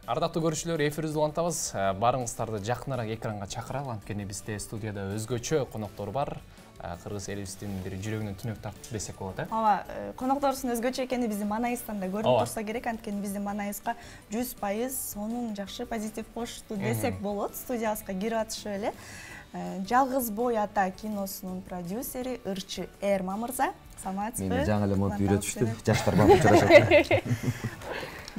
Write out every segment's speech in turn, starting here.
Ардактуу көрүүчүлөр, эфирибизди улантабыз. Барыңыздарды жакыныраак экранга чакыралы. Анткени бизде студияда өзгөчө коноктор бар. Кыргыз элибиздин бир жүрөгүнөн түнөк тартып десек болот, Ооба, конокторубуздун өзгөчө экени биздин маанайыбыздан да көрүнүп турса керек. Анткени биздин маанайыбызга 100% сонун жакшы позитив кошту десек болот. Студиябызга кирип атышып эле. Жалгыз бой ата киносунун продюсери Ырчы Эрма мырза. Саламатсызбы? Мени жаңы эле монтип үйрөтүштү. Жаштар бар учурашат.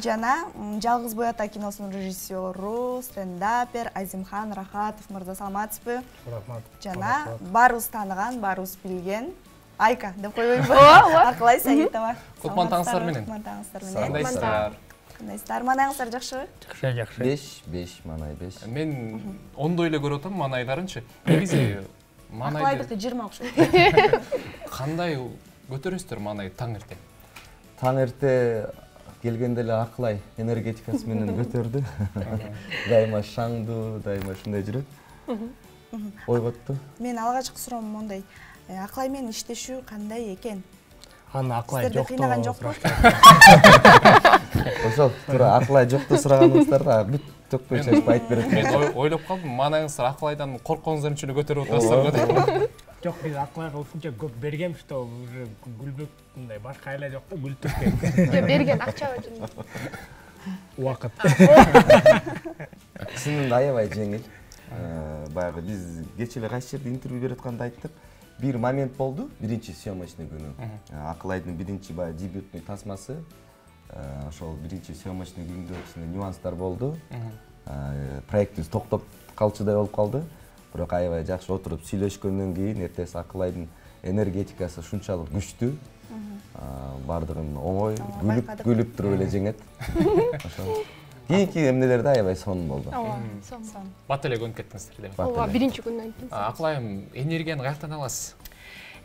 Жана Жалгыз бой ата киносунун режиссеру, стендапер Азимхан Рахатов мырза. Саламатсызбы? Рахмат. Жана барыбыз тааныган, барыбыз билген Айка деп койбойбу? Акылай Саитова. Кутман таңыңыздар менен. Кутман таңыңыздар менен. Кандайсыздар? Кандайсыздар? Маанайыңыздар жакшыбы? Жакшы. 5 маанай 5. Мен ондой эле көрүп атам маанайдарынчы. Негизи маанайды Акылайдыкы 20 окшойт. кандай көтөрөсүздөр маанай таң эрте? Таң эрте келгенде эле Акылай энергетикасы менен көтөрдү. Дайыма шаңдуу, дайыма ушундай жүрөт. Ойготту. Мен алгачкы суроом мондай. Акылай менен иштешүү кандай экен? Аны Акылай Сиздерди жокту. кыйнаган жокпу? Ошол туура Акылай жокту сураганыңыздарга бүт төкпөй чачпай айтып берет. Мен ойлоп калдым, маанайыңыздар Акылайдан коркконуңуздар үчүн көтөрүп атасыздар го. Жок, биз Акылайга ушунча көп бергем, что уже гүлбөк мындай башка айла жок да, гүл төккен. Берген акча үчүн. Убакыт. Чынында аябай жеңил. Баягы биз кече эле кайсы жерде интервью берип атканда айттык. Бир момент болду, биринчи съемочный күнү. Акылайдын биринчи баягы дебютный тасмасы. Ошол биринчи съемочный күндө кичине нюанстар болду. Проектибиз токтоп калчудай болуп калды. Бирок аябай жакшы отуруп сүйлөшкөндөн кийин эртеси Акылайдын энергетикасы ушунчалык күчтүү. Бардыгын оңой, күлүп туруп эле жеңет. Ошол. Кийинки эмнелерде аябай сонун болду. Ооба, сон. Бат эле көнүп кеттиңиздер деп. Ооба, биринчи күндөн кийин. Акылайым, энергияны каяктан аласыз?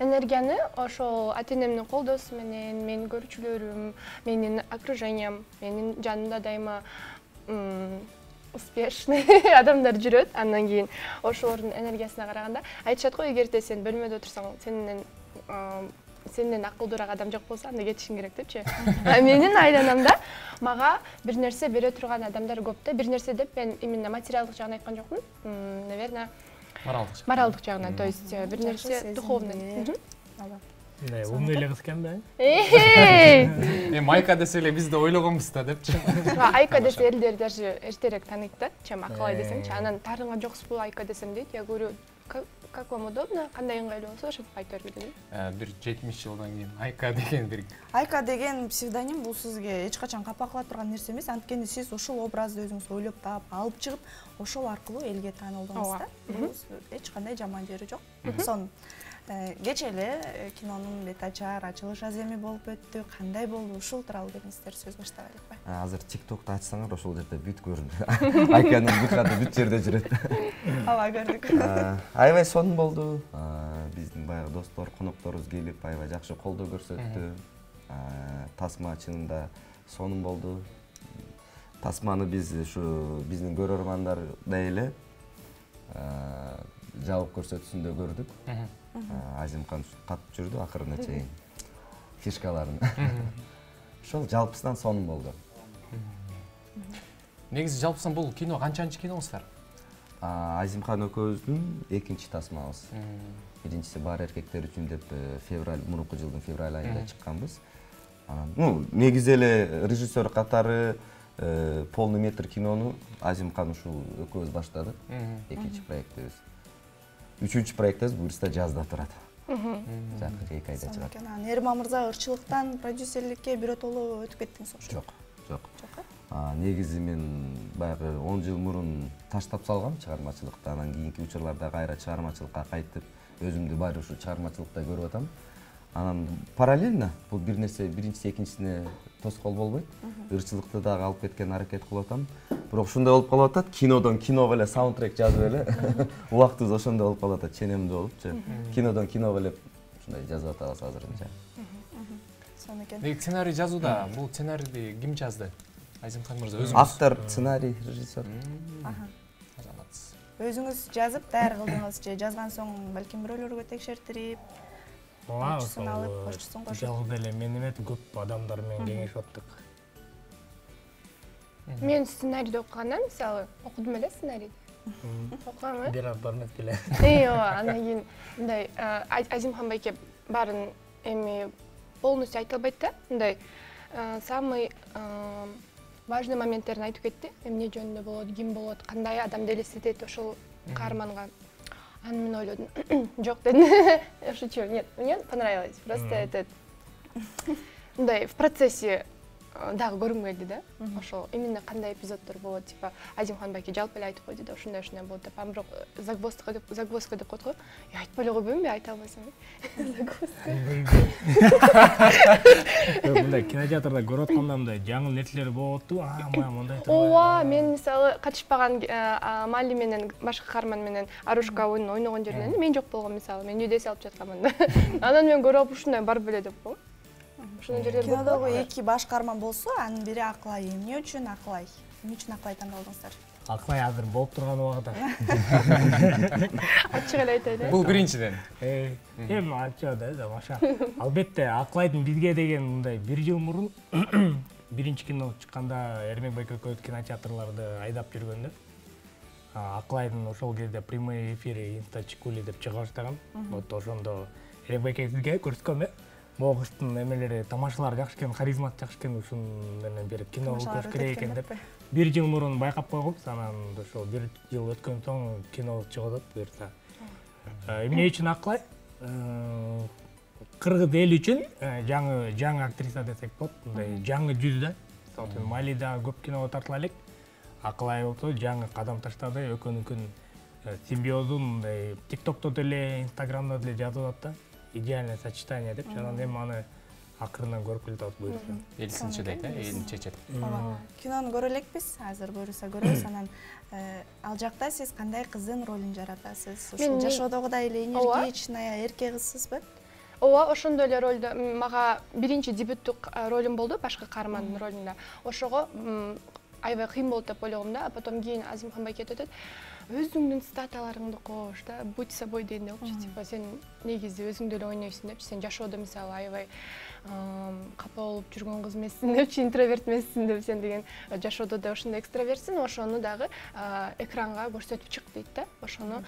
Энергияны ошол ата-энемдин колдоосу менен, менин көрүүчүлөрүм, менин окружением, менин жанымда дайыма успешный адамдар жүрөт. Андан кийин ошолордун энергиясына караганда айтышат го, эгерде сен бөлмөдө турсаң, сенден акылдуураак адам жок болсо, анда кетишиң керек депчи. Менин айланамда мага бир нерсе бере турган адамдар көп да. Бир нерсе деп мен именно материалдык жагын айткан жокмун. Наверное, моралдык жагынан, то есть бир нерсе духовный. Мындай умный эле кыз экен да. Айка десе эле биз да ойлогонбуз да депчи. Айка десе элдер даже эртерээк тааныйт да, чем Акылай десеңчи. Анан тарыңа жоксузбу Айка десем дейт. Я говорю, как вам удобно, кандай ыңгайлуу болсо ошентип айтып берип дейт. Бир 70 жылдан кийин Айка деген бир Айка деген псевдоним бул сизге эч качан капа кыла турган нерсе эмес. Анткени сиз ошол образды өзүңүз ойлоп таап, алып чыгып, ошол аркылуу элге таанылдыңыз да. Бул эч кандай жаман жери жок. Сонун. Кече эле кинонун бет ачар, ачылыш аземи болуп өттү. Кандай болду? Ушул тууралуу кеңештер сөз баштагайлыкпы? Азыр TikTok'та ачсаңар ошол жерде бүт көрүнүп. Айканын бутаты бүт жерде жүрөт. Ооба, көрдүк. Аябай сонун болду. Биздин баягы достор, конокторубуз келип аябай жакшы колдоо көрсөттү. Тасма чынында сонун болду. Тасманы биз ушу биздин көрөрмандардай эле жабык көрсөтүүсүндө көрдүк. Азимхан катып жүрдү акырына чейин фишкаларын. Ошол жалпысынан сонун болду. Негизи жалпысынан бул кино канчанчы киноңуздар? Азимхан экөөбүздүн экинчи тасмабыз. Биринчиси бар эркектер үчүн деп февраль, мурунку жылдын февраль айында чыкканбыз. Негизи эле режиссер катары полный метр кинону Азимхан ушул экөөбүз баштадык. Экинчи проектибиз. Үчүнчү проектибиз буюрса жазда турат. Жакын 2 айда чыгат. Эрма мырза ырчылыктан продюсерликке биротоло өтүп кеттиңиз окшойт. Жок. Негизи мен баягы 10 жыл мурун таштап салгам чыгармачылыкты. Анан кийинки учурларда кайра чыгармачылыкка кайтып, өзүмдү баары ушу чыгармачылыкта көрүп атам. Анан параллельно бул бир нерсе биринчиси экинчисине тоскоол болбойт. Ырчылыкты дагы алып кеткен аракет кылып атам. Бирок ушундай болуп калып атат, кинодон киного эле саундтрек жазып эле. Убактыбыз ошондой болуп калып атат, ченемдүү болупчу. Кинодон киного эле ушундай жазып атабыз азырынча. Сонун экен. Неги сценарий жазууда бул сценарийди ким жазды? Азимхан мырза өзүңүз? Автор, сценарий, режиссер. Азаматсыз. Өзүңүз жазып даяр кылдыңыз же жазган соң балким бирөөлөргө текшертирип, кошчусун алып, кошчусун кошуп. Жалгыз эле мен эмес, көп адамдар менен кеңешип аттык. Мен сценарийді оқығаннан, мысалы, оқыдым әлі сценарийді. Оқығанмын? Бир аз бармас келе. Анан кейін мындай Азимхан байке барын эми полностью айта албайт да. Мындай самый важный моменттерин айтып кетти. Эмне жөнүндө болот, ким болот, кандай адамды элестетет ошол каарманга. Анан мен ойлодум, жок дедим. Я шучу. Нет, мне понравилось. Просто этот мындай в процессе дагы көргүм келди да. Ошол именно кандай эпизоддор болот, типа Азимхан байке жалпы эле айтып койду да, ушундай болот деп. Бирок загвоздка деп коет го. Я айтпай эле койбоймунбу, айта албайсам. Загвоздка. Мындай кинотеатрда көрүп атканда мындай жаңы нерселер болупту. Мындай. Ооба, мен мисалы катышпаган Мали менен башка каарман менен Арушка ойунун ойногон жеринен мен жок болгом мисалы. Мен видео алып жатканмын да. Анан мен көрүп ушундай барып эле деп коем. Ушундай жерлер бар. Кинодогу эки баш каарман болсо, анын бири Акылай. Эмне үчүн Акылай? Эмне үчүн Акылай тандалдыңыздар? Акылай азыр болуп турган убагында. Ачык эле айтайын. Бул биринчиден. Эми ачык да, маша. Албетте Акылайдын бизге деген мындай 1 жыл мурун биринчи кино чыкканда Эрмек байке экөөбүз кинотеатрларды айдап жүргөндө Акылайдын ошол кезде прямой эфири Инста Чикули деп чыга баштаган. Вот ошондо Эрмек байке сизге көрсөткөм э. Могуштун эмелери тамашалар жакшы экен, харизматы жакшы экен, ушун менен берип кино көрүш керек экен деп. 1 жыл мурун байкап койгонбуз, анан ошол 1 жыл өткөн соң кино чыгып буюрса. Эмне үчүн Акылай? Кыргыз эли үчүн жаңы актриса десек болот, мындай жаңы жүз да. Мисалы Малида көп киного тартыла элек. Акылай болсо жаңы кадам таштады, экөөнүкүн симбиозун мындай TikTokто деле, Instagramда деле жазып атат да. Идеальное сочетание деп, анан эми аны акырынан көрүп келатабыз буюрса. Элсинче дейт, элин чечет. Кинону көрө элекпиз, азыр буюрса көрөбүз. Анан ал жакта сиз кандай кыздын ролун жаратасыз? Ушул жашоодогудай эле энергичная, эрке кызсызбы? Ооба, ошондой эле ролду мага биринчи дебюттук ролум болду, башка каармандын ролунда. Ошого аябай кыйын болот деп ойлогом да, а потом кийин Азимхан байке айтат, өзүңдүн статаларыңды кош да, будь собой дегенде болчу, типа сен негизи өзүңдү эле ойнойсуң депчи, сен жашоодо мисалы аябай капа болуп жүргөн кыз эмессиң депчи, интроверт эмессиң деп, сен деген жашоодо да ошондой экстравертсиң, ошону дагы экранга көрсөтүп чык дейт да, ошону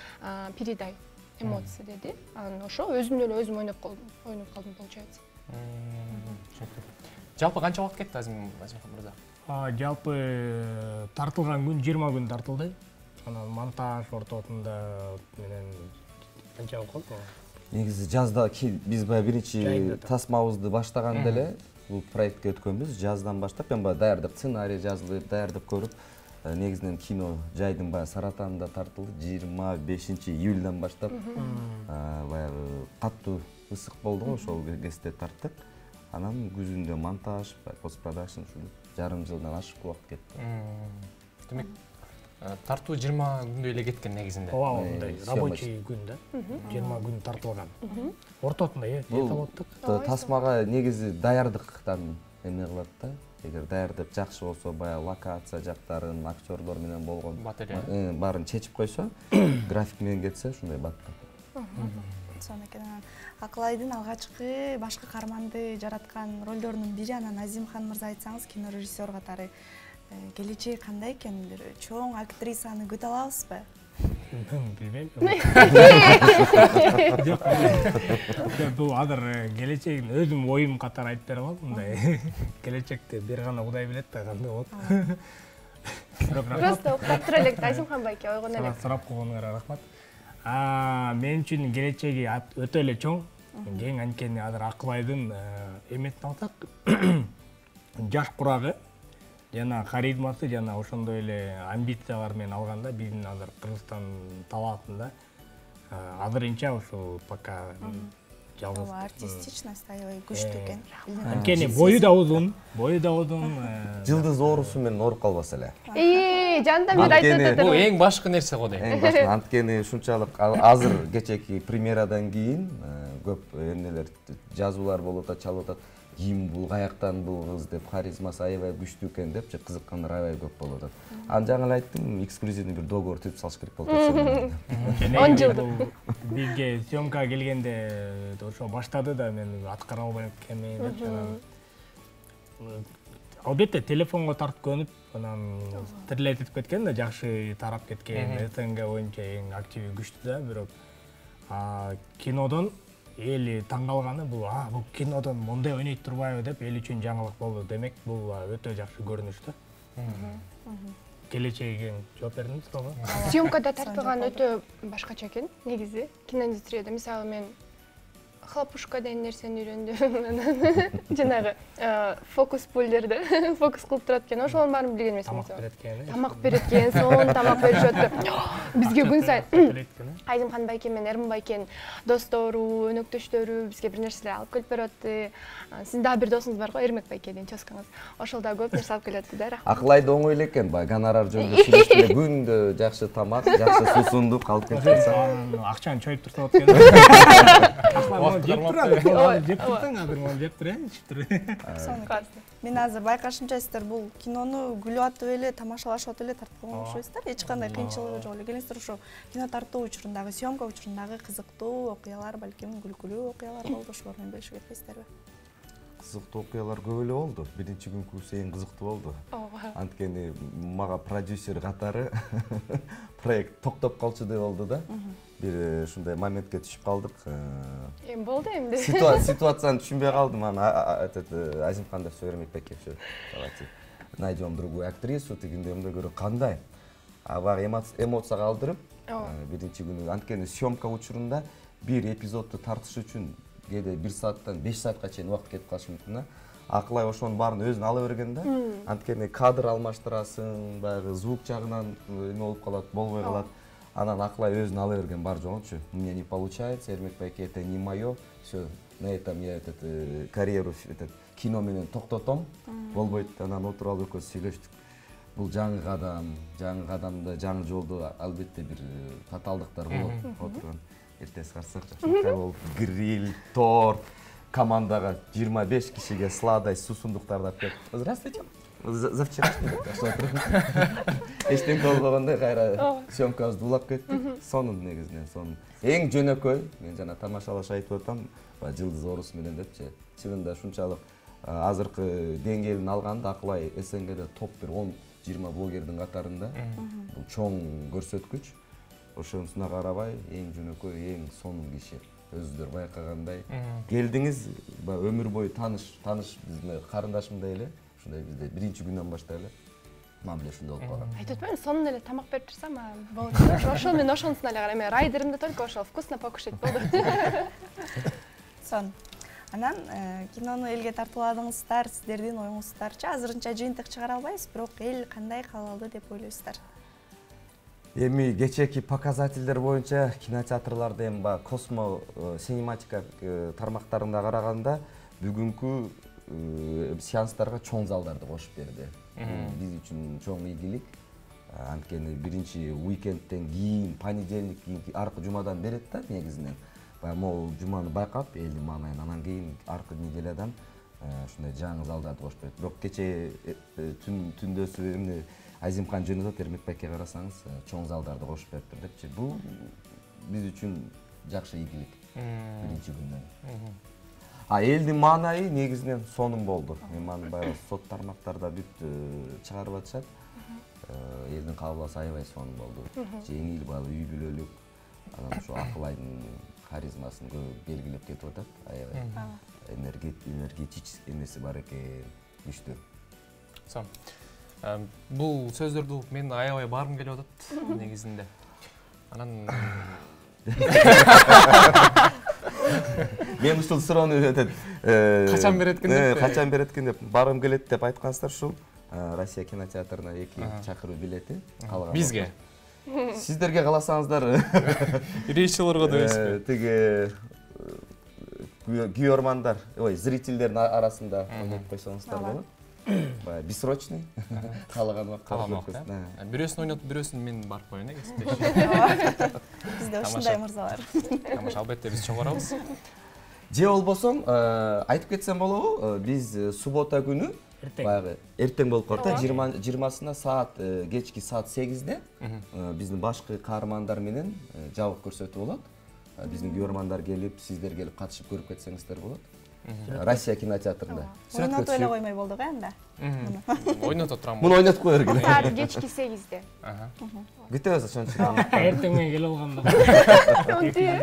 передай эмоции деди. Анан ошо өзүмдү эле өзүм ойноп калдым получается. Жалпы канча убакыт кетти Азимхан мырза? Жалпы тартылган күн 20 күн тартылды. Анан монтаж ортосунда менен канча болду? Негизи жазда биз баягы биринчи тасмабызды баштаганда эле бул проектке өткөнбүз. Жаздан баштап мен баягы даярдап, сценарий жазылып, даярдап көрүп, негизинен кино жайдын баягы Саратовдо тартылды. 25 июльдан баштап баягы каттуу ысык болду, ошол кезде тарттык. Анан күзүндө монтаж, постпродакшн жарым жылдан ашык убакыт кетти. Демек, тартуу 20 күндө эле кеткен негизинде. Ооба, мындай рабочий күн да. 20 күн тартылган. Ортосунда болуптук. Тасмага негизи даярдыктан эме кылат да. Эгер даярдап жакшы болсо, баягы локация жактарын, актерлор менен болгон баарын чечип койсо, график менен кетсе, ушундай баттап. Сонун экен. Акылайдын алгачкы башкы каарманды жараткан ролдорунун бири, анан Азимхан мырза айтсаңыз, кино режиссер катары келечеги кандай экен? Бир чоң актрисаны күтө алабызбы? Билбейм. Бул азыр келечегин өзүм оюм катары айтып бере алам, мындай. Келечекти бир гана Кудай билет да, кандай болот. Просто уктап тура элек Азимхан байке ойгон элек. Сурап койгонуңарга рахмат. Мен үчүн келечеги өтө эле чоң. Кең анткени азыр Акылайдын эмесин алсак, жаш курагы жана харизмасы жана ошондой эле амбициялар менен алганда биздин азыр Кыргызстан талаасында азырынча ошол пока жалгыз. Артистичность аябай күчтүү экен. Анткени бою да uzun. Жылдыз оорусу менен ооруп калбаса эле. Жанда бир айтып атат. Бул эң башкы нерсе го дейм. Эң башкы, анткени ушунчалык азыр кечеки премьерадан кийин көп эмнелер жазуулар болуп атат, чалып атат. Ким бул, каяктан бул кыз деп, харизмасы аябай күчтүү экен деп, кызыккандар аябай көп болуп атат. Аны жаңы эле айттым, эксклюзивный бир договор түзүп салыш керек болуп атат. 10 жыл. Бизге съемка келгенде ошо баштады да, мен аткара албай экен деп, албетте телефонго тартып көнүп анан тирлетип кеткен да жакшы тарап кеткен СНГ боюнча эң активи күчтүү да бирок кинодон эли таң калганы бул кинодон мондай ойнойт турбайбы деп эл үчүн жаңылык болду демек бул өтө жакшы көрүнүш да келечеги жооп бердиңиз суроого съемкада тартылган өтө башкача экен негизи киноиндустрияда мисалы мен хлопушка деген нерсени үйрөндүм жанагы фокус пульдерди фокус кылып турат экен ошонун баарын билген эмесмин тамак берет экен сонун тамак беришип атты бизге күн сайын Айзимхан байке менен Эрмин байкенин достору өнөктөштөрү бизге бир нерселер алып келип берип атты сиздин дагы бир досуңуз бар го Эрмек байке деген тезкаңыз ошол дагы көп нерсе алып келип атты да рахмат Акылайды оңой эле экен баягы гонорар жөнүндө сүйлөшкөндө күндө жакшы тамак жакшы суусундук алып келип турса акчаны чоюп турса болот экен мен азыр байкашымча сиздер бул кинону күлүп атып эле тамашалашып атып эле тартып койгон окшойсуздар эч кандай кыйынчылыгы жок эле келиңиздер ошо кино тартуу учурундагы съемка учурундагы кызыктуу окуялар балким күлкүлүү окуялар болду ошолор менен бөлүшүп кетпейсиздерби кызыктуу окуялар көп эле болду биринчи күнкүсү эң кызыктуу болду анткени мага продюсер катары проект токтоп калчудай болду да бир ушундай моментке түшүп калдык эми болду эмне ситуацияны түшүнбөй калдым анан Азимхан деп Эрмек байке давайте найдем другую актрису тигиндей мындай көрө кандай баягы эмоцияга алдырып биринчи күнү анткени съемка учурунда бир эпизодду тартыш үчүн кээде 1 сааттан 5 саатка чейин убакыт кетип калышы мүмкүн да Акылай ошонун баарын өзүн ала берген да анткени кадр алмаштырасың баягы звук жагынан эме болуп калат болбой калат анан Акылай өзүн ала берген бар жогончу у меня не получается Эрмек байке это не моё все на этом я карьеру кино менен токтотом болбойт анан отуруп алып экөөбүз сүйлөштүк бул жаңы кадамда жаңы жолдо албетте бир татаалдыктар болот отурган эртеси карасак жакшыркай болуп гриль торт командага 25 кишиге сладость суусундуктарды алып келип здравствуйте за вчерашний эчтеке болбогондой кайра съемкабызды улап кеттик сонун негизинен сонун эң жөнөкөй мен жана тамашалаш айтып атам жылдыз орус менен депчи чынында ушунчалык азыркы деңгээлин алганда Акылай СНГде топ бир 10-20 блогердин катарында бул чоң көрсөткүч ошонусуна карабай эң жөнөкөй эң сонун киши өзүңүздөр байкагандай келдиңиз өмүр бою тааныш биздин карындашымдай эле ушундай бизде биринчи күндөн баштап эле мамиле ушундай болуп калган айтып атпаймынбы сонун эле тамак берип турсам болот ошол мен ошонусуна эле карайм райдеримде только ошол вкусно покушать болду сонун анан кинону элге тартууладыңыздар сиздердин оюңуздарчы азырынча жыйынтык чыгара албайбыз бирок эл кандай каалалды деп ойлойсуздар эми кечээки показательдер боюнча кинотеатрларда эми баягы космо синематика тармактарында караганда бүгүнкү сеанстарга чоң залдарды кошуп берди биз үчүн чоң ийгилик анткени биринчи уикендтен кийин понедельник кийинки аркы жумадан берет да негизинен баягы могул жуманы байкап элдин маанайын анан кийин аркы неделядан ушундай жаңы залдарды кошуп берет бирок кечээ түндөсү эмне Азимхан жөнүндө Эрмек байке карасаңыз чоң залдарды кошуп бериптир депчи бул биз үчүн жакшы ийгилик биринчи күндөн элдин маанайы негизинен сонун болду эми аны баягы сот тармактарда бүт чыгарып атышат элдин кабыласы аябай сонун болду жеңил баягы үй бүлөлүк анан ушу Акылайдын харизмасын белгилеп кетип атат аябай энергетический эмеси бар экен күчтүү бул сөздөрдү угуп мен аябай баргым келип атат негизинде анан мен ушул суроону качан берет экен деп баргым келет деп айткансыздар ушул Россия кинотеатрына 2 чакыруу билети калган бизге сиздерге кааласаңыздар режиссерлорго дебейсизби тиги күйөрмандар зрительдердин арасында ойноп койсоңуздар болот баягы бессрочный каалаган убакытта бирөөсүн ойнотуп бирөөсүн мен барып коеюн кесиптеш бизде ушундай мырзалар тамаша албетте биз чогорабыз же болбосо айтып кетсем болобу биз суббота күнү баягы эртең болуп калат да 20-сына саат кечки саат 8-де биздин башкы каармандар менен жабык көрсөтүү болот биздин күйөрмандар келип сиздер келип катышып көрүп кетсеңиздер болот Россия кинотеатрында. Ойнотуп эле коймой болдук анда. Ойнотуп турам. Муну ойнотуп коер керек. Саат кечки 8-де. Күтөбүз ошончо. Эртең менен келип алганда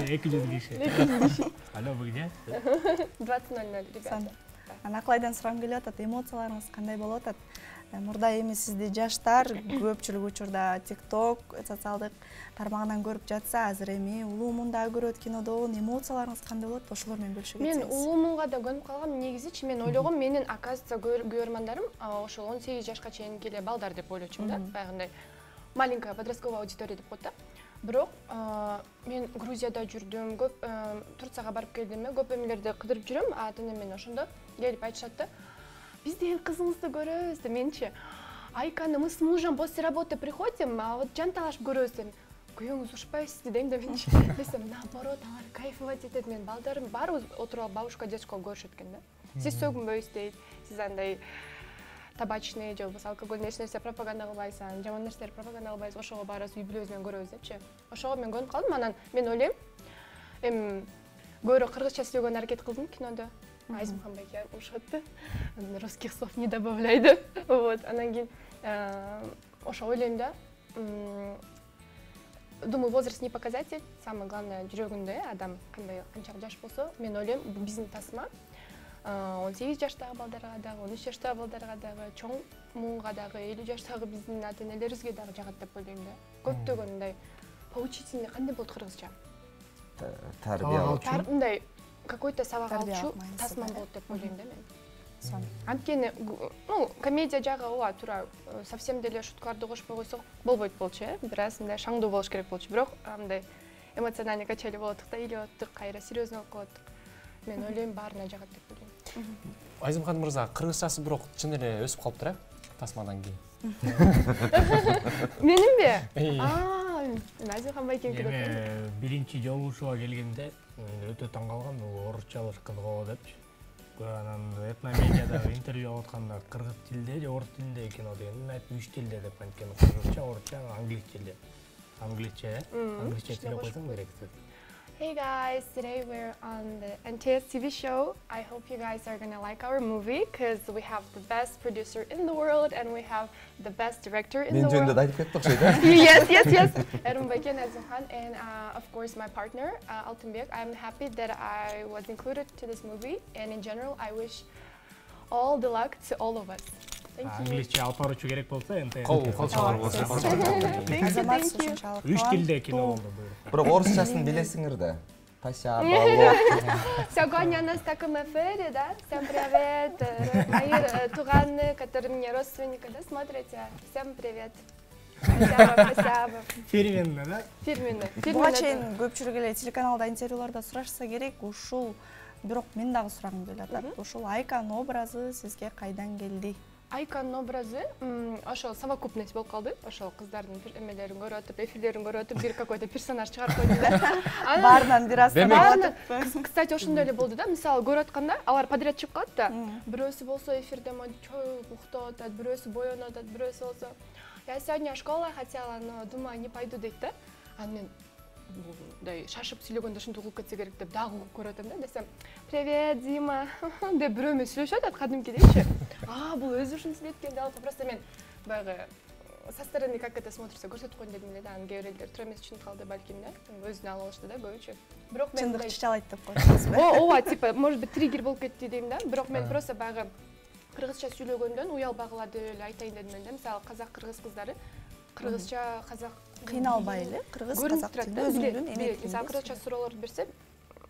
200 киши. Алло, буге? 20:00 ребята. Аклайдан сурагым келип атат, эмоцияларыңыз кандай болуп атат? Мурда эми сизди жаштар көпчүлүк учурда TikTok, социалдык тармагынан көрүп жатса, азыр эми улуумун да көрөт кинодон, эмоцияларыңыз кандай болот? Ошолор менен бөлүшүп кетсеңиз. Мен улуумунга да көнүп калгам, негизичи мен ойлогом, менин оказывается көрөрмандарым ошол 18 жашка чейин келе балдар деп ойлочумун да, баягындай маленькая подростковая аудитория деп коет да. Бирок мен Грузияда жүрдүм, көп Турцияга барып келдим, көп эмелерди кыдырып жүрөм, атынан мен ошондо келип айтышат да. Биз деген кызыңызды көрөбүз деп, менчи Айканы мы с мужем после работы приходим, а вот жанталашып көрөбүз деп. Күйөөңүз ушпайбы сизди дейм да, менчи. Десем, наоборот, алар кайфовать этет, мен балдарым баары отуруп алып бабушка, дедушка көрүшөт экен да. Сиз сөгүнбөйсүз дейт, сиз андай табачный же болбосо алкогольный эч нерсе пропаганда кылбайсың, жаман нерселер пропаганда кылбайсың, ошого баарыбыз үй бүлөбүз менен көрөбүз депчи. Ошого мен көнүп калдым, анан мен ойлойм, эми көбүрөөк кыргызча сүйлөгөнгө аракет кылдым кинодо. Айзымхан байке ушатты. Русских слов не добавляйды. Вот, анан кийин ошо ойлойм да. Думаю, возраст не показатель. Самое главное, жүрөгүндө адам канчалык жаш болсо, мен ойлойм, бул биздин тасма 18 жаштагы балдарга дагы, 13 жаштагы балдарга дагы, чоң муунга дагы, 50 жаштагы биздин ата-энелерибизге дагы жагат деп ойлойм да. Көптөгөн мындай поучительный кандай болот кыргызча? Тарбия. Мындай какой-то сабак алчу тасман болот деп ойлойм да мен. Анткени, ну, комедия жагы ооба туура, совсем деле шуткаларды кошпой койсок болбойт болчу, бир аз мындай шаңдуу болуш керек болчу. Бирок андай эмоциональный качели болоттук да, илип аттык, кайра серьезно болуп калаттык. Мен ойлойм баарына жагат деп ойлойм. Айзымхан мырза, кыргызчасы бирок чын эле өсүп калыптыр, тасмадан кийин. Менимби? Айзымхан байкем келет. Эми биринчи жолу ушуга келгенде өтө таң калгам, орусчалык кызыгуу депчи. Анан этномедиадагы интервью алып атканда кыргыз тилде же орус тилинде кино деген, айтып 3 тилде деп анткени кыргызча, орусча, англис тилде. Англисче тилде койсоң керек. Hey guys, today we're on the NTS TV show. I hope you guys are gonna like our movie because we have the best producer in the world and we have the best director in the world. Мен жөнүндө айтып кеттик окшойт. Yes. Эрмбайкен Азимхан and of course my partner Алтынбек. I'm happy that I was included to this movie and in general I wish all the luck to all of us. Thank you. Англисче алып баруучу керек болсо, энте. Кол чалар болсо. Thank you. 3 тилде кино болду. Бирок орусчасын билесиңер да. Таша, балло. Сегодня у нас в таком эфире, да? Всем привет. Мои туганы, которые мне родственники, да, смотрите. Всем привет. Спасибо. Фирменный, да? Фирменный. Буга чейин көпчүлүк эле телеканалда интервьюларда сурашса керек, ушул бирок мен дагы сурагым келип атат. Ушул Айканын образы сизге кайдан келди? Айканын образы ошол совокупность болуп калды. Ошол кыздардын эмелерин көрүп атып, эфирлерин көрүп атып, бир какой-то персонаж чыгарып койду да. Баарынан бир аз Кстати, ошондой эле болду да. Мисалы көрүп атканда, алар подряд чыгып калат да. Бирөөсү болсо эфирде чой уктап атат, бирөөсү боёнуп атат, бирөөсү болсо я сегодня в школу хотела, но думаю, не пойду дейт да. Анан мен мындай шашып сүйлөгөндө ушинтип угуп кетсе керек деп дагы угуп көрүп атам да. Десем, привет, Дима, деп бирөө менен сүйлөшүп атат кадимкидейчи. Бул өзү ушинтип сүйлөйт экен деп, просто мен баягы со стороны как это смотрится көрсөтүп коеюн дедим эле да. Анан кээ бирлер туура эмес үчүн калды балким да. Өзүнө алып алышты да көбүчө. Бирок мен чындык чычалайт деп койдуңузбу? Ооба, типа, может быть, триггер болуп кетти дейм да. Бирок мен просто баягы кыргызча сүйлөгөндөн уялбагыла деп эле айтайын дедим мен да. Мисалы казак кыргыз кыздары кыргызча казак кыйналбай эле кыргыз казак тилинде өзүңдүн эмелик. Мисалы кыргызча суроолорду берсе,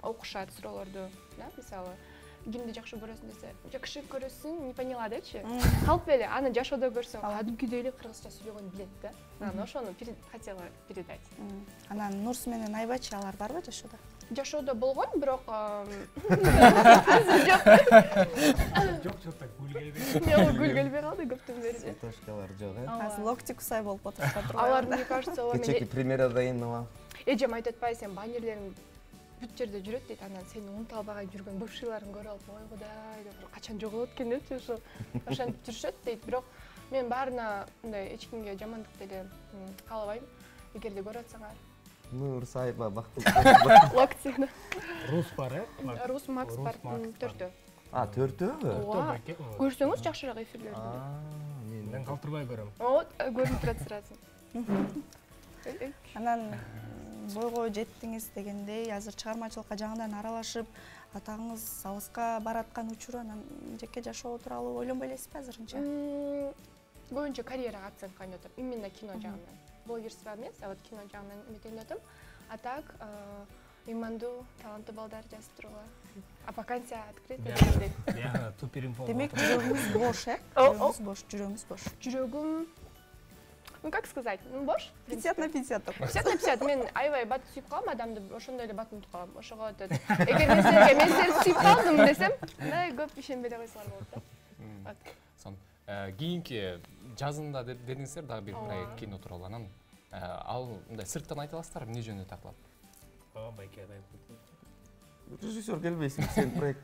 окушат суроолорду, да, мисалы кимди жакшы көрөсүң десе, жакшы көрөсүң, не поняла депчи. Калп эле, аны жашоодо көрсөң, кадимкидей эле кыргызча сүйлөгөнүн билет да. Анан ошону хотела передать. Анан Нурс менен Айбачы алар барбы жашоодо? Жашоодо болгон, бирок Жок, так гүл келбей калды көптөн бери. Тошкалар жок, Азыр локти кусай болуп отурушат. Алар, мне кажется, Кечеки премьерада эйнова. Эжем айтып атпайбы, сен баннерлериң бүт жерде жүрөт дейт. Анан сени унута албаган жүргөн бывшийларың көрүп алып, ой кудай деп, качан жоголот экен депчи, ошо ошентип жүрүшөт дейт. Бирок мен баарына мындай эч кимге жамандык деле каалабайм. Эгерде көрүп атсаңар, Нур Сайба бактык. локти. Рус бар, Рус Макс бар, төртөө. төртөбү? Ооба. Көрсөңүз жакшыраак эфирлерди. Мен калтырбай көрөм. Көрүнүп турат сразу. Анан бойго жеттиңиз дегендей, азыр чыгармачылыкка жаңыдан аралашып, атаңыз алыска бараткан учуру анан жеке жашоо тууралуу ойлонбой элесизби азырынча? Көбүнчө карьерага акцент коюп атам. Именно кино жагынан. Блогерство эмес, вот кино жагынан үмүттөнүп атам. А так, ыймандуу, таланттуу балдар жазып тургула. А вакансия открыта дегендей. Супер инфо. Демек, жүрөгүңүз бош, Жүрөгүңүз бош, жүрөгүңүз бош. Жүрөгүм, как сказать, бош? 50 на 50 так. 50 на 50. Мен аябай бат сүйүп калам адамды, ошондой эле бат унутуп калам. Ошого эгер мен сени сүйүп калдым десем, мындай көп ишенбей эле койсоңор болот да. Сон кийинки жазында дедиңиздер дагы бир проект кино тууралуу. Анан ал мындай сырттан айта аласыздарбы, эмне жөнүндө тартылат? Байке айтып. Режиссер келбейсиң, сен проект.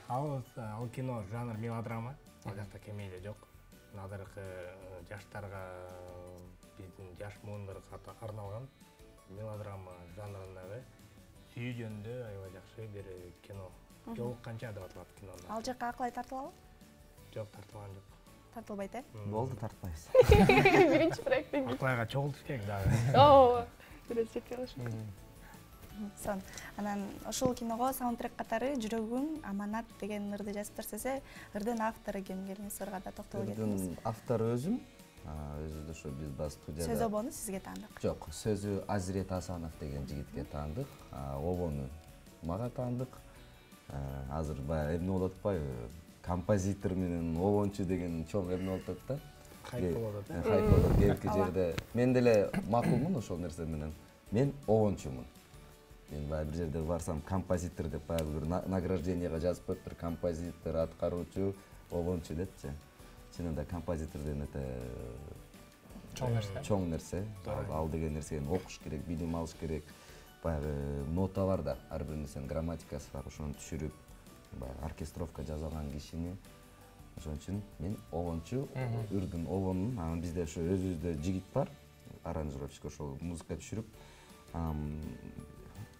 Ал кино жанр мелодрама. Ал жакта комедия жок. Назаркы жаштарга, биздин жаш муундарга арналган мелодрама жанрындагы сүйүү жөнүндө аябай жакшы бир кино. Жолукканча деп аталат кинонун. Ал жакка Акылай тартылабы? Жок, тартылган жок. Тартылбайт, Болду, тартпайбыз. Биринчи проект эмес. Акылайга чогултуш керек дагы. Ооба. Бирөөс жетпей калышы. Сон, анан ошол киного саундтрек катары жүрөгүң аманат деген ырды жазыптыр десе, ырдын автору ким? Келиңиз ырга да токтоло кетиңиз. Ырдын автору өзүм. Өзү да ошо биз бас студияда. Сөз обону сизге таандык. Жок, сөзү Азирет Асанов деген жигитке таандык. Обону мага таандык. Азыр баягы эмне болуп атпайбы? Композитор менен обончу деген чоң эмне болуп атат да. Хайп болуп атат. Хайп болуп келки жерде. Мен деле макулмун ошол нерсе менен. Мен обончумун. Мен баягы бир жерде барсам композитор деп баягы бир награжденияга жазып коюптур. Композитор, аткаруучу, обончу депчи. Чынында композитор деген өтө чоң нерсе. Ал деген нерсени окуш керек, билим алыш керек. Баягы нота бар да, ар бир нерсенин грамматикасы бар, ошону түшүрүп, баягы оркестровка жасаган кишини. Ошон үчүн мен обончу, ырдын обонун, анан бизде ошо өзүбүздө жигит бар, аранжировщик ошол музыка түшүрүп,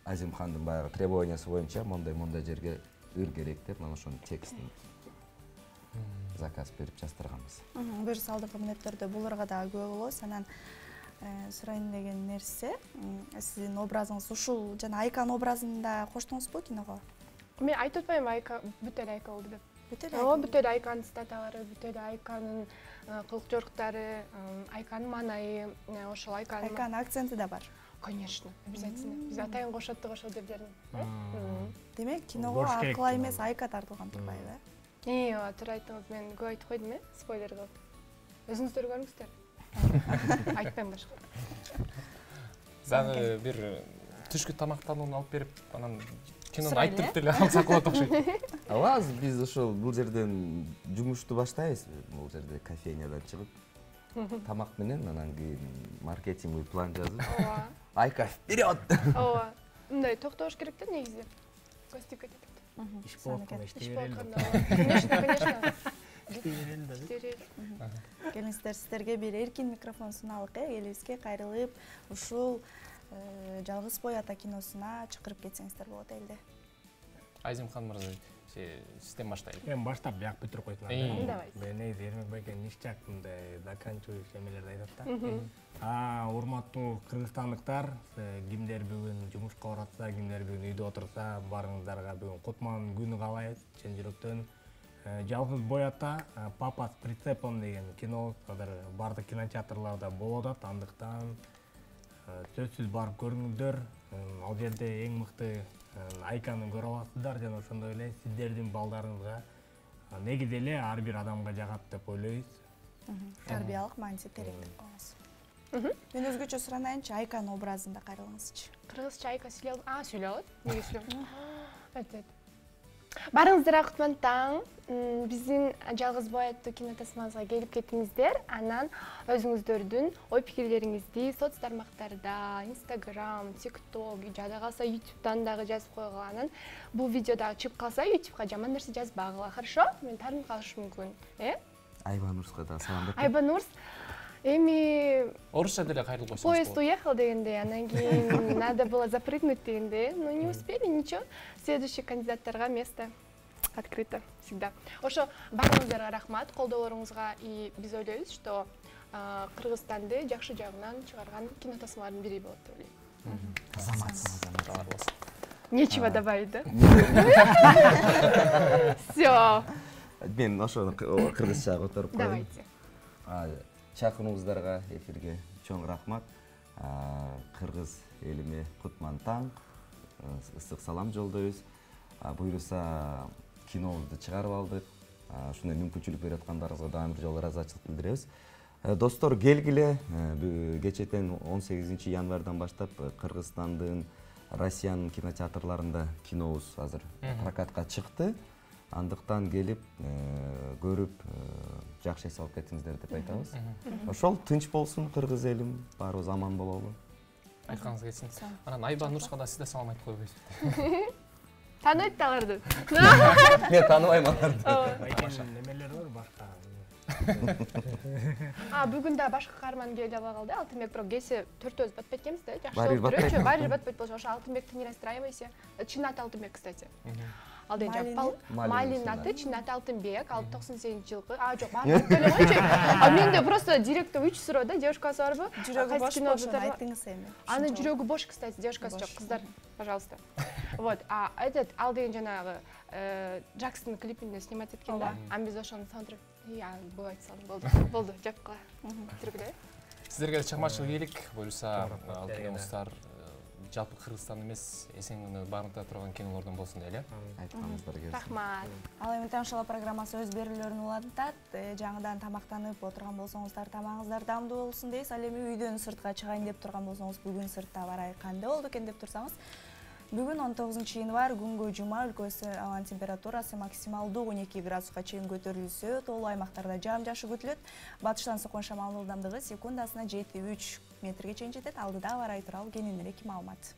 Азимхандын баягы требованиясы боюнча мондай жерге ыр керек деп, мен ошонун текстин заказ берип жаздырганбыз. Бир салдык мүнөттөрдө бул ырга дагы күбө болобуз. Анан сурайын деген нерсе, сиздин образыңыз ушул жана Айкан образында коштуңузбу киного? Мен айтып атпайм, Айка бүт эле Айка болду деп. Бүт эле? Ооба, бүт эле Айканын статалары, бүт эле Айканын кылык жоруктары, Айканын маанайы, ошол Айканын акценти да бар. Конечно, обязательно. Биз атайын кошоттук ошол жердерин. Демек, киного Акылай эмес Айка тартылган турбайбы? Ооба, туура айттыңыз. Мен көп айтып койдум, спойлер кылып. Өзүңүздөр көрүңүздөр. Айтпайм башка. Дагы бир түшкү тамактанууну алып берип, анан кинону айтып деле алсак болот окшойт. Алабыз, биз ошол бул жерден жумушту баштайбыз. Бул жерде кофейнядан чыгып, тамак менен анан кийин маркетингдик план жазып. Ооба. Айка вперед! Ооба. Мындай токтош керек да негизи. Көстүк кетет. Иш болот, иштей берели. Конечно. Келиңиздер, сиздерге бир эркин микрофон суналык, элибизге кайрылып, ушул Жалгыз бой ата киносуна чакырып кетсеңиздер болот элде. Азимхан мырза, сизден баштайлы. Мен баштап бияк бүтүрүп койсун. Давай. Мен негизи Эрмек байке ништяк мындай заканчивающий эмелерди айтат да. Урматтуу кыргызстандыктар, кимдер бүгүн жумушка баратса, кимдер бүгүн үйдө отурса, барыңыздарга бүгүн кутман күнү каалайбыз чын жүрөктөн. Жалгыз бой ата, Папа с прицепом деген кино бардык кинотеатрларда болуп атат, андыктан сөзсүз барып көрүңүздөр. Ал жерде эң мыкты Айканы көрө аласыздар жана ошондой эле сиздердин балдарыңызга негизи эле ар бир адамга жагат деп ойлойбуз. Тарбиялык мааниси терең деп коебуз. Мен өзгөчө суранайынчы, Айканын образында кайрылыңызчы. Кыргызча Айка сүйлөй алат? Сүйлөй алат. Неге сүйлөйм? Барыңыздар кутман таң. Биздин Жалгыз бой аттуу кино тасмабызга келип кетиңиздер. Анан өзүңүздөрдүн ой пикирлериңизди соц тармактарда, Instagram, TikTok, жада калса YouTube'дан дагы жазып койгула. Анан бул видео дагы чыгып калса YouTube'га жаман нерсе жазбагыла, хорошо? Мен таарынып калышым мүмкүн. Айбанурска да салам деп. Айбанурс, Эми Орусча деле кайрылып койсоңуз поезд уехал дегенде, анан кийин надо было запрыгнуть дегенде, но не успели, ничего. Следующий кандидаттарга место открыто всегда. Ошо баарыңыздарга рахмат колдоолоруңузга. И биз ойлойбуз, что Кыргызстанды жакшы жагынан чыгарган кинотасмалардын бири болот деп ойлойм. Азамат. Нечего добавить, да? Все. Мен ошону кыргызча которуп коеюн. Давайте. Чакырууңуздарга эфирге чоң рахмат. Кыргыз элиме кутман таң, ысык салам жолдойбуз. Буюрса кинобузду чыгарып алдык. Ушундай мүмкүнчүлүк берип аткандарыңызга дагы бир жолу ыраазычылык билдиребиз. Достор, келгиле, кечэтен 18 январдан баштап Кыргызстандын, Россиянын кинотеатрларында кинобуз азыр прокатка чыкты. Андыктан келип, көрүп, жакшы эс алып кетиңиздер деп айтабыз. Ошол тынч болсун Кыргыз элим, баарыбыз аман бололу. Айтканыңыз келсин. Анан Айба Нурска да сиз да салам айтып койбойсузбу? Таанойт да аларды. Мен тааныбайм аларды. Немелер бар башка. Бүгүн да башка каарман келип ала калды. Алтынбек бирок кесе төртөөбүз батпайт экенбиз да. Жакшы Баары болуп турчу. Баары батпайт болчу. Ошо Алтынбекти не расстраивайся. Чинат Алтынбек, кстати. Ал ден жаппал. Малин аты Чинат Алтынбек, 98-жылкы. Жок, баары келе койчу. Менде просто директор 3 суроо да, девушкасы барбы? Жүрөгү бош болушун айттыңыз эми. Анын жүрөгү бош, кстати, девушкасы жок, кыздар, пожалуйста. Вот, ал деген жанагы Джакстын клипинде снимать эткен да. Биз ошону саундтрек бывает салдым. Болду, жапкыла. Түргүлө. Сиздерге чыкмачылык ийгилик. Буюрса, ал киностар жалпы Кыргызстан эмес, эсен барымта турган кинолордон болсун эле. Айтканыңыздар келсин. Рахмат. Ал эми тамашалоо программасы өз берүүлөрүн улантат. Жаңыдан тамактанып отурган болсоңуздар, тамагыңыздар дамдуу болсун дейбиз. Ал эми үйдөн сыртка чыгайын деп турган болсоңуз, бүгүн сыртта барай кандай болду экен деп турсаңыз, бүгүн 19-январь күнгө жума, өлкөсү абанын температурасы максималдуу 12 градуска чейин көтөрүлсө, тоолуу аймактарда жаам-жашы күтүлөт. Батыштан соккон шамал ылдамдыгы секундасына 7-3 метрге чейин жетет. Алдыда абарай тууралуу кененирээк маалымат.